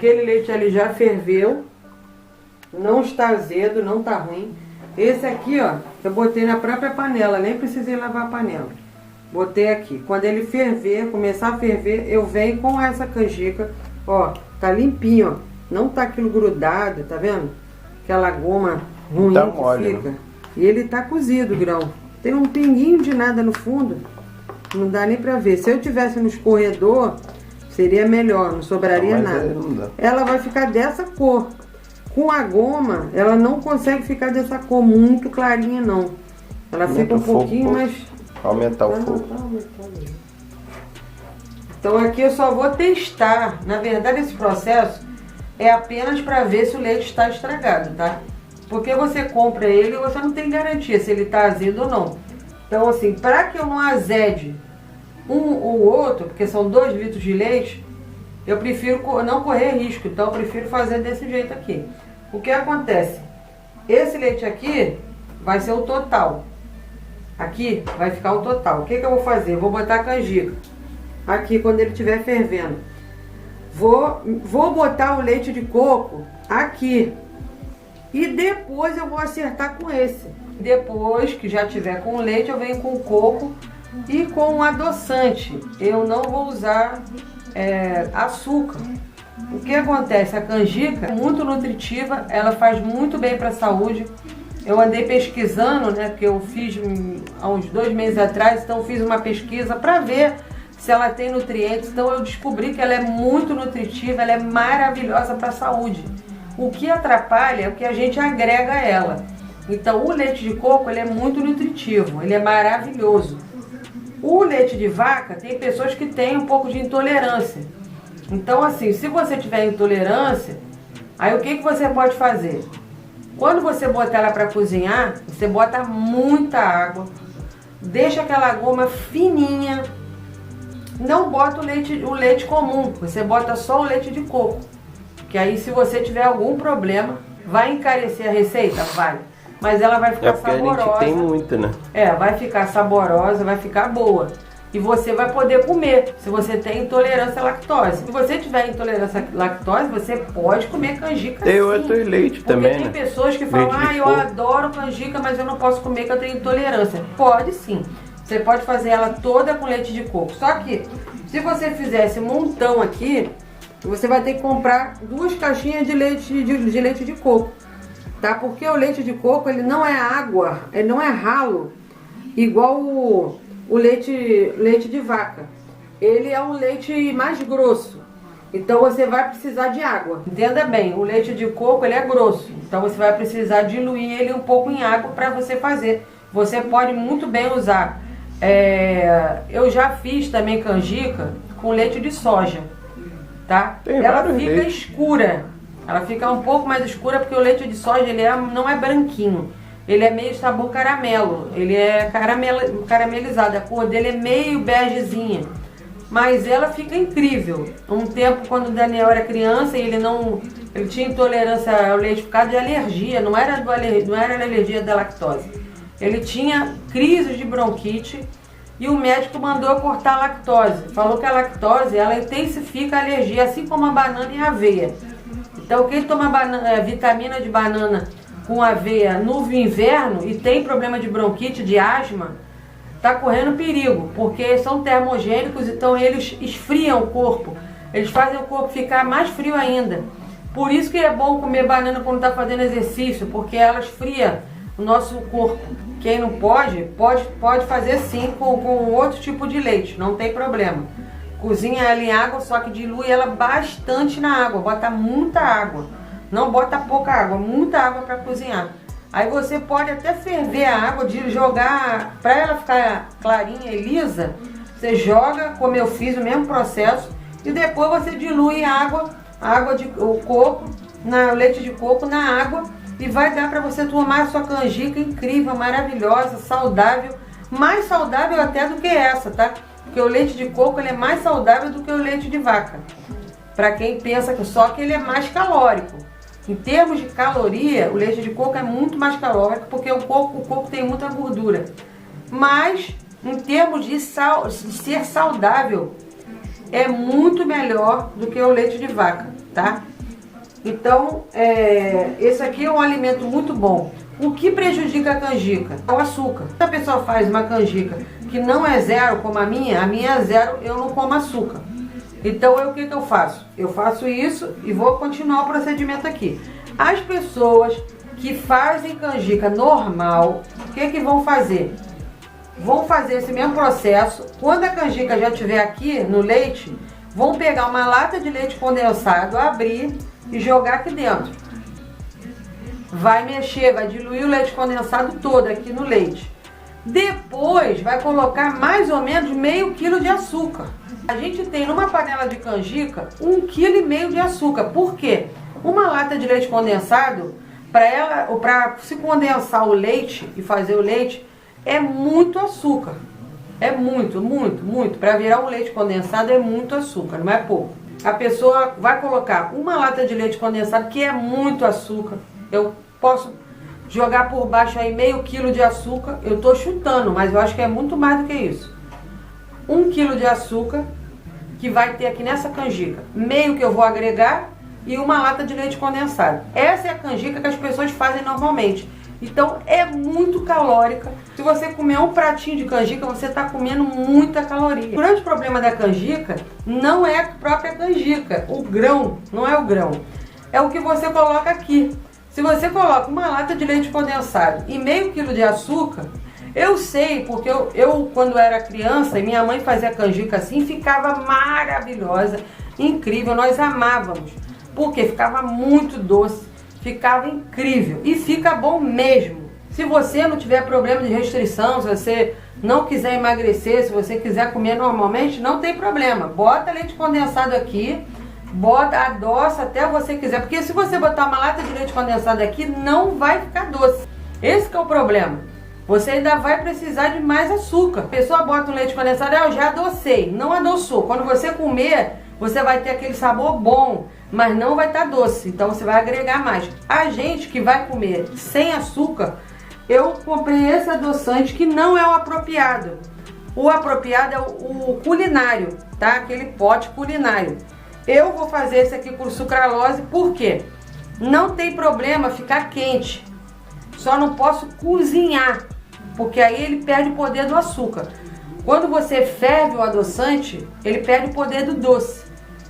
Aquele leite ali já ferveu, não está azedo, não está ruim. Esse aqui, ó, eu botei na própria panela, nem precisei lavar a panela. Botei aqui. Quando ele ferver, começar a ferver, eu venho com essa canjica, ó, tá limpinho, ó. Não tá aquilo grudado, tá vendo? Aquela goma ruim tá que mole, fica. né? E ele tá cozido o grão. Tem um pinguinho de nada no fundo, não dá nem pra ver. Se eu tivesse no escorredor, seria melhor, não sobraria nada. Não ela vai ficar dessa cor. Com a goma, ela não consegue ficar dessa cor muito clarinha, não. Ela fica um pouquinho mais... Aumentar o fogo. Então aqui eu só vou testar. Na verdade, esse processo é apenas para ver se o leite está estragado, tá? Porque você compra ele e você não tem garantia se ele está azedo ou não. Então assim, para que eu não azede um ou outro, porque são 2 litros de leite, eu prefiro não correr risco. Então eu prefiro fazer desse jeito aqui. O que acontece? Esse leite aqui vai ser o total. Aqui vai ficar o total. O que eu vou fazer? Vou botar a canjica aqui quando ele estiver fervendo. Vou botar o leite de coco aqui. E depois eu vou acertar com esse. Depois que já tiver com o leite, eu venho com o coco e com o adoçante. Eu não vou usar açúcar. O que acontece? A canjica é muito nutritiva, ela faz muito bem para a saúde. Eu andei pesquisando, né, porque eu fiz há uns 2 meses atrás, então eu fiz uma pesquisa para ver se ela tem nutrientes. Então eu descobri que ela é muito nutritiva, ela é maravilhosa para a saúde. O que atrapalha é o que a gente agrega a ela. Então o leite de coco, ele é muito nutritivo, ele é maravilhoso. O leite de vaca, tem pessoas que têm um pouco de intolerância. Então assim, se você tiver intolerância, aí o que você pode fazer? Quando você botar ela para cozinhar, você bota muita água, deixa aquela goma fininha, não bota o leite comum, você bota só o leite de coco. Que aí se você tiver algum problema, vai encarecer a receita? Vai. Mas ela vai ficar saborosa. A gente tem muito, né? Vai ficar saborosa, vai ficar boa. E você vai poder comer, se você tem intolerância à lactose. Se você tiver intolerância à lactose, você pode comer canjica tem sim. Outro leite também, tem né? pessoas que falam, eu adoro canjica, mas eu não posso comer que eu tenho intolerância. Pode sim. Você pode fazer ela toda com leite de coco. Só que, se você fizer esse montão aqui, você vai ter que comprar 2 caixinhas de leite de coco. Tá? Porque o leite de coco, ele não é água, ele não é ralo, igual o leite de vaca. Ele é um leite mais grosso. Então você vai precisar de água. Entenda bem, o leite de coco, ele é grosso. Então você vai precisar diluir ele um pouco em água para você fazer. Você pode muito bem usar. Eu já fiz também canjica com leite de soja. Tá? Ela fica escura. Ela fica um pouco mais escura porque o leite de soja ele não é branquinho. Ele é meio sabor caramelo. Ele é caramelizado. A cor dele é meio begezinha. Mas ela fica incrível. Um tempo, quando o Daniel era criança, ele tinha intolerância ao leite por causa de alergia. Não era alergia da lactose. Ele tinha crises de bronquite. E o médico mandou cortar a lactose. Falou que a lactose, ela intensifica a alergia, assim como a banana e a aveia. Então quem toma vitamina de banana com aveia no inverno e tem problema de bronquite, de asma, está correndo perigo, porque são termogênicos, então eles esfriam o corpo. Eles fazem o corpo ficar mais frio ainda. Por isso que é bom comer banana quando está fazendo exercício, porque ela esfria o nosso corpo. Quem não pode fazer sim com outro tipo de leite, não tem problema. Cozinha ela em água, só que dilui ela bastante na água, bota muita água. Não bota pouca água, muita água para cozinhar. Aí você pode até ferver a água, de jogar, para ela ficar clarinha e lisa, você joga, como eu fiz, o mesmo processo, e depois você dilui o coco, o leite de coco na água, e vai dar para você tomar a sua canjica incrível, maravilhosa, saudável, mais saudável até do que essa, tá? Porque o leite de coco ele é mais saudável do que o leite de vaca. Para quem pensa que só que ele é mais calórico. Em termos de caloria, o leite de coco é muito mais calórico, porque o coco tem muita gordura. Mas, em termos de ser saudável, é muito melhor do que o leite de vaca, tá? Então, esse aqui é um alimento muito bom. O que prejudica a canjica? É o açúcar. Se a pessoa faz uma canjica que não é zero, como a minha é zero, eu não como açúcar. Então, o que eu faço? Eu faço isso e vou continuar o procedimento aqui. As pessoas que fazem canjica normal, o que vão fazer? Vão fazer esse mesmo processo. Quando a canjica já estiver aqui no leite, vão pegar uma lata de leite condensado, abrir e jogar aqui dentro. Vai mexer, vai diluir o leite condensado todo aqui no leite. Depois vai colocar mais ou menos meio quilo de açúcar. A gente tem numa panela de canjica 1,5 kg de açúcar. Por quê? Uma lata de leite condensado, para se condensar o leite e fazer o leite, é muito açúcar. É muito. Para virar um leite condensado é muito açúcar, não é pouco. A pessoa vai colocar uma lata de leite condensado, que é muito açúcar. Eu posso jogar por baixo aí meio quilo de açúcar. Eu tô chutando, mas eu acho que é muito mais do que isso. 1 kg de açúcar, que vai ter aqui nessa canjica. Meio que eu vou agregar e uma lata de leite condensado. Essa é a canjica que as pessoas fazem normalmente. Então é muito calórica. Se você comer um pratinho de canjica, você está comendo muita caloria. O grande problema da canjica não é a própria canjica. O grão, não é o grão. É o que você coloca aqui. Se você coloca uma lata de leite condensado e meio quilo de açúcar, eu sei, porque eu quando era criança e minha mãe fazia canjica assim, ficava maravilhosa, incrível, nós amávamos. Porque ficava muito doce, ficava incrível e fica bom mesmo. Se você não tiver problema de restrição, se você não quiser emagrecer, se você quiser comer normalmente, não tem problema. Bota leite condensado aqui, bota, adoça até você quiser. Porque se você botar uma lata de leite condensado aqui, não vai ficar doce. Esse que é o problema. Você ainda vai precisar de mais açúcar. A pessoa bota um leite condensado, eu já adocei. Não adoçou. Quando você comer, você vai ter aquele sabor bom, mas não vai estar doce. Então você vai agregar mais. A gente que vai comer sem açúcar, eu comprei esse adoçante que não é o apropriado. O apropriado é o culinário, tá? Aquele pote culinário. Eu vou fazer esse aqui com sucralose, por quê? Não tem problema ficar quente. Só não posso cozinhar, porque aí ele perde o poder do açúcar. Quando você ferve o adoçante, ele perde o poder do doce.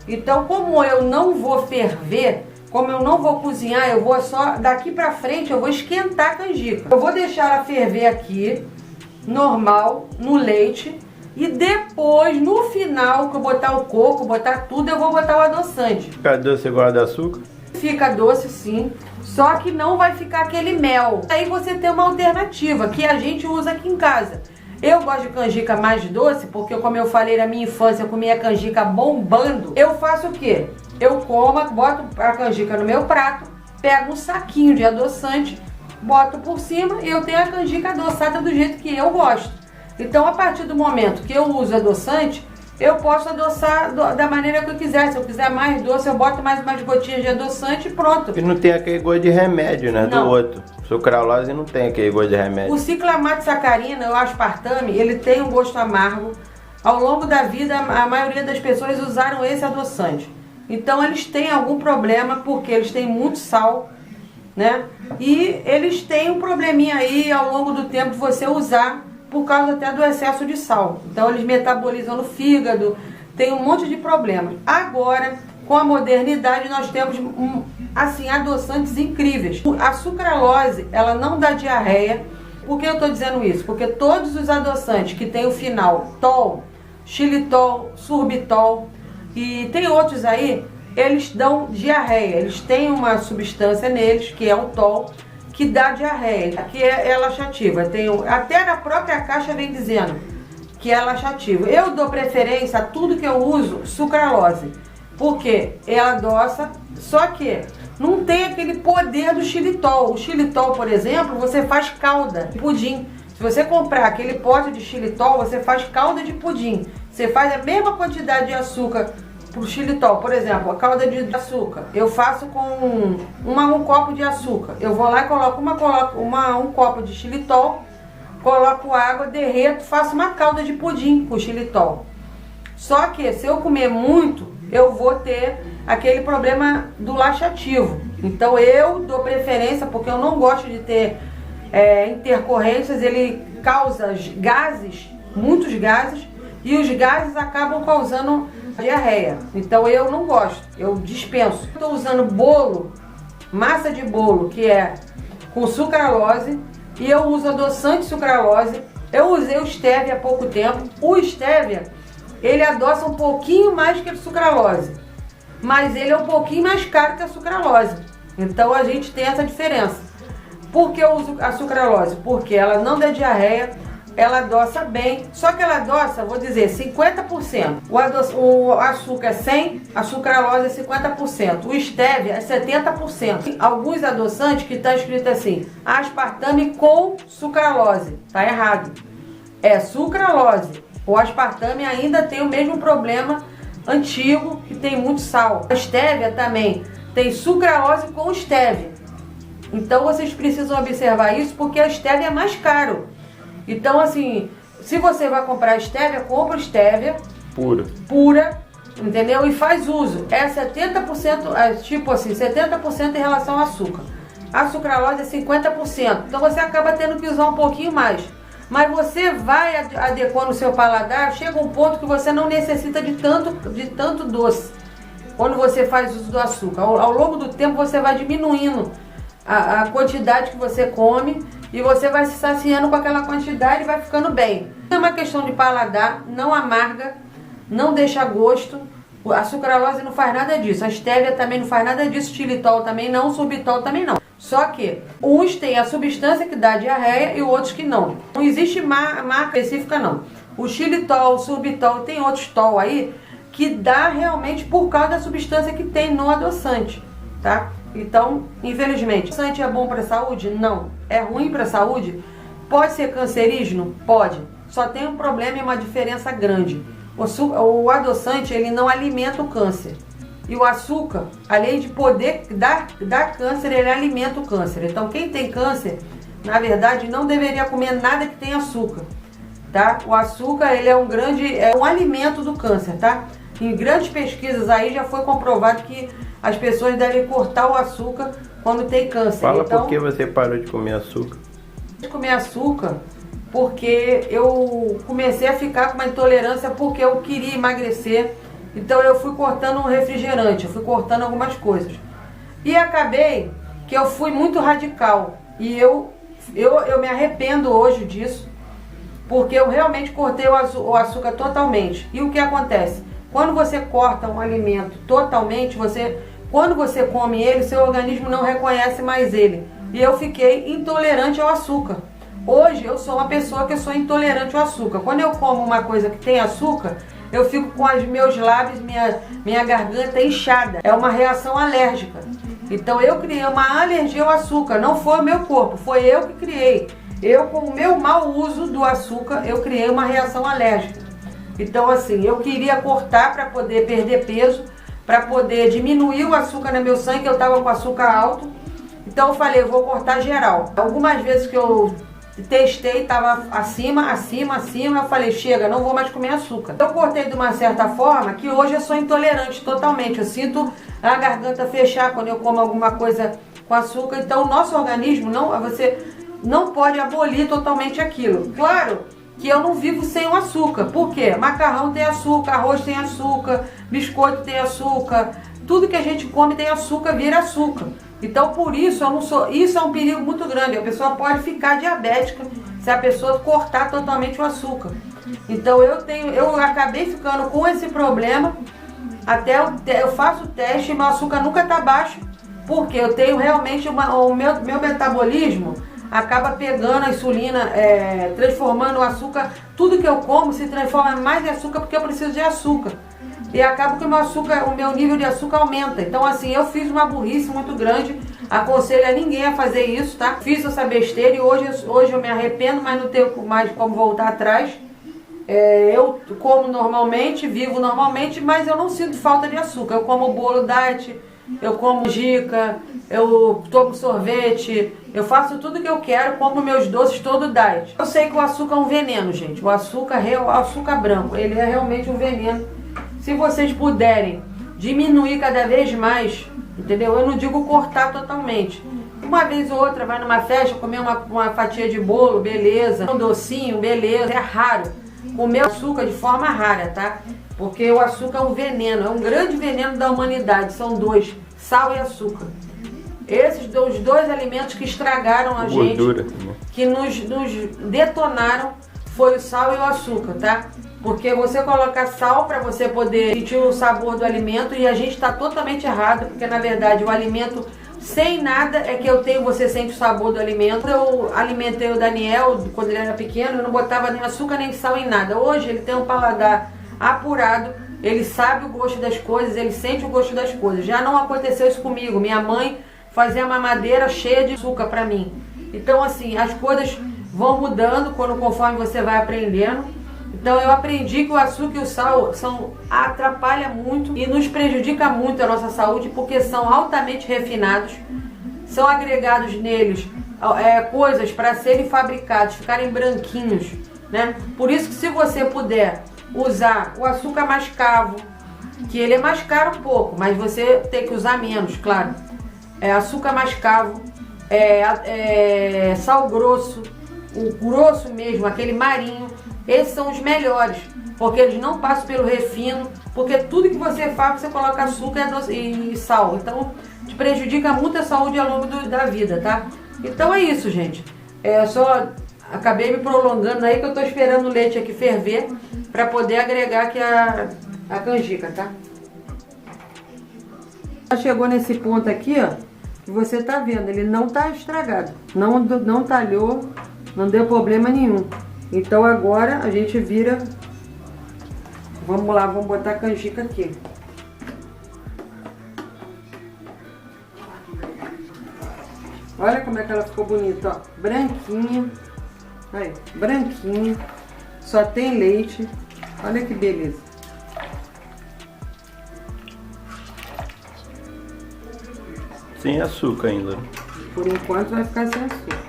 Então, como eu não vou ferver, como eu não vou cozinhar, eu vou só, daqui pra frente, eu vou esquentar a canjica. Eu vou deixar ela ferver aqui, normal, no leite. E depois, no final, que eu botar o coco, botar tudo, eu vou botar o adoçante. Fica doce igual de açúcar? Fica doce sim, só que não vai ficar aquele mel. Aí você tem uma alternativa, que a gente usa aqui em casa. Eu gosto de canjica mais doce, porque como eu falei na minha infância, eu comia canjica bombando. Eu faço o quê? Eu como, boto a canjica no meu prato, pego um saquinho de adoçante, boto por cima e eu tenho a canjica adoçada do jeito que eu gosto. Então, a partir do momento que eu uso adoçante, eu posso adoçar da maneira que eu quiser. Se eu quiser mais doce, eu boto mais umas gotinhas de adoçante e pronto. E não tem aquele gosto de remédio, né? Não. Do outro. Sucralose não tem aquele gosto de remédio. O ciclamato sacarina, o aspartame, ele tem um gosto amargo. Ao longo da vida, a maioria das pessoas usaram esse adoçante. Então, eles têm algum problema, porque eles têm muito sal, né? E eles têm um probleminha aí, ao longo do tempo, você usar, por causa até do excesso de sal. Então eles metabolizam no fígado, tem um monte de problemas. Agora, com a modernidade, nós temos assim, adoçantes incríveis. A sucralose, ela não dá diarreia. Por que eu estou dizendo isso? Porque todos os adoçantes que tem o final tol, xilitol, sorbitol e tem outros aí, eles dão diarreia. Eles têm uma substância neles, que é o tol, que dá diarreia, que é laxativa. Até na própria caixa vem dizendo que é laxativo. Eu dou preferência a tudo que eu uso sucralose, porque ela adoça, só que não tem aquele poder do xilitol. O xilitol, por exemplo, você faz calda de pudim. Se você comprar aquele pote de xilitol, você faz calda de pudim. Você faz a mesma quantidade de açúcar pro xilitol, por exemplo, a calda de açúcar, eu faço com um copo de açúcar. Eu vou lá e coloco um copo de xilitol, coloco água, derreto, faço uma calda de pudim com xilitol. Só que se eu comer muito, eu vou ter aquele problema do laxativo. Então eu dou preferência, porque eu não gosto de ter intercorrências, ele causa gases, muitos gases, e os gases acabam causando diarreia. Então eu não gosto, eu dispenso. Estou usando bolo, massa de bolo, que é com sucralose, e eu uso adoçante sucralose. Eu usei o stevia há pouco tempo. O stevia, ele adoça um pouquinho mais que a sucralose, mas ele é um pouquinho mais caro que a sucralose. Então a gente tem essa diferença. Por que eu uso a sucralose? Porque ela não dá diarreia, ela adoça bem, só que ela adoça, vou dizer, 50%. O açúcar é 100%, a sucralose é 50%, o stevia é 70%. Alguns adoçantes que está escrito assim, aspartame com sucralose, tá errado. É sucralose. O aspartame ainda tem o mesmo problema antigo, que tem muito sal. A stevia também tem sucralose com stevia. Então vocês precisam observar isso, porque a stevia é mais caro. Então, assim, se você vai comprar stevia, compra stevia pura, entendeu? E faz uso. É 70%, tipo assim, 70% em relação ao açúcar. A sucralose é 50%. Então você acaba tendo que usar um pouquinho mais. Mas você vai adequando o seu paladar, chega um ponto que você não necessita de tanto doce. Quando você faz uso do açúcar. Ao longo do tempo você vai diminuindo a quantidade que você come, e você vai se saciando com aquela quantidade e vai ficando bem. É uma questão de paladar, não amarga, não deixa gosto. A sucralose não faz nada disso, a stevia também não faz nada disso, xilitol também não, sorbitol também não. Só que uns têm a substância que dá diarreia e outros que não. Não existe marca específica não. O xilitol, o sorbitol, tem outros tol aí que dá realmente por causa da substância que tem no adoçante, tá? Então, infelizmente, o adoçante é bom para a saúde? Não. É ruim para a saúde? Pode ser cancerígeno? Pode. Só tem um problema e uma diferença grande. O adoçante, ele não alimenta o câncer. E o açúcar, além de poder dar câncer, ele alimenta o câncer. Então, quem tem câncer, na verdade, não deveria comer nada que tenha açúcar, tá? O açúcar, ele é um alimento do câncer, tá? Em grandes pesquisas aí já foi comprovado que as pessoas devem cortar o açúcar quando tem câncer. Fala então, por que você parou de comer açúcar? De comer açúcar porque eu comecei a ficar com uma intolerância, porque eu queria emagrecer. Então eu fui cortando um refrigerante, eu fui cortando algumas coisas. E acabei que eu fui muito radical. E eu me arrependo hoje disso, porque eu realmente cortei o açúcar totalmente. E o que acontece? Quando você corta um alimento totalmente, quando você come ele, seu organismo não reconhece mais ele. E eu fiquei intolerante ao açúcar. Hoje eu sou uma pessoa que sou intolerante ao açúcar. Quando eu como uma coisa que tem açúcar, eu fico com os meus lábios, minha garganta inchada. É uma reação alérgica. Então eu criei uma alergia ao açúcar. Não foi o meu corpo, foi eu que criei. Eu, com o meu mau uso do açúcar, eu criei uma reação alérgica. Então assim, eu queria cortar para poder perder peso, para poder diminuir o açúcar no meu sangue, eu estava com açúcar alto. Então eu falei, eu vou cortar geral. Algumas vezes que eu testei, estava acima, eu falei, chega, não vou mais comer açúcar. Eu cortei de uma certa forma que hoje eu sou intolerante totalmente. Eu sinto a garganta fechar quando eu como alguma coisa com açúcar. Então o nosso organismo, você não pode abolir totalmente aquilo. Claro que eu não vivo sem o açúcar. Por quê? Macarrão tem açúcar, arroz tem açúcar, biscoito tem açúcar, tudo que a gente come tem açúcar, vira açúcar. Então por isso isso é um perigo muito grande. A pessoa pode ficar diabética se a pessoa cortar totalmente o açúcar. Então eu acabei ficando com esse problema. Até eu faço o teste e meu açúcar nunca está baixo, porque eu tenho realmente o meu metabolismo acaba pegando a insulina, transformando o açúcar. Tudo que eu como se transforma mais em açúcar, porque eu preciso de açúcar. E acaba que o meu nível de açúcar aumenta. Então assim, eu fiz uma burrice muito grande. Aconselho a ninguém a fazer isso, tá? Fiz essa besteira e hoje eu me arrependo, mas não tenho mais como voltar atrás. Eu como normalmente, vivo normalmente, mas eu não sinto falta de açúcar. Eu como bolo diet, eu como gica, eu tomo sorvete, eu faço tudo que eu quero, como meus doces todo diet. Eu sei que o açúcar é um veneno, gente. O açúcar branco, ele é realmente um veneno. Se vocês puderem diminuir cada vez mais, entendeu? Eu não digo cortar totalmente. Uma vez ou outra vai numa festa comer uma fatia de bolo, beleza. Um docinho, beleza. É raro comer açúcar de forma rara, tá? Porque o açúcar é um veneno, é um grande veneno da humanidade. São dois, sal e açúcar. Esses os dois alimentos que estragaram a gente, que nos detonaram, foi o sal e o açúcar, tá? Porque você coloca sal para você poder sentir o sabor do alimento e a gente está totalmente errado, porque na verdade o alimento sem nada é que você sente o sabor do alimento. Eu alimentei o Daniel quando ele era pequeno, eu não botava nem açúcar nem sal em nada. Hoje ele tem um paladar apurado, ele sabe o gosto das coisas, ele sente o gosto das coisas. Já não aconteceu isso comigo. Minha mãe fazia mamadeira cheia de açúcar para mim. Então assim, as coisas vão mudando conforme você vai aprendendo. Então eu aprendi que o açúcar e o sal atrapalham muito e nos prejudica muito a nossa saúde, porque são altamente refinados, são agregados neles coisas para serem fabricados, ficarem branquinhos, né? Por isso que se você puder usar o açúcar mascavo, que ele é mais caro um pouco, mas você tem que usar menos, claro. Açúcar mascavo, sal grosso, o grosso mesmo, aquele marinho. Esses são os melhores, porque eles não passam pelo refino, porque tudo que você faz, você coloca açúcar e sal. Então, te prejudica muito a saúde ao longo da vida, tá? Então é isso, gente. Só acabei me prolongando aí, que eu tô esperando o leite aqui ferver, para poder agregar aqui a canjica, tá? Chegou nesse ponto aqui, ó, que você tá vendo, ele não tá estragado, não talhou, não deu problema nenhum. Então agora a gente vira, vamos lá, vamos botar a canjica aqui. Olha como é que ela ficou bonita, ó, branquinha, aí, branquinha, só tem leite, olha que beleza. Sem açúcar ainda. Por enquanto vai ficar sem açúcar.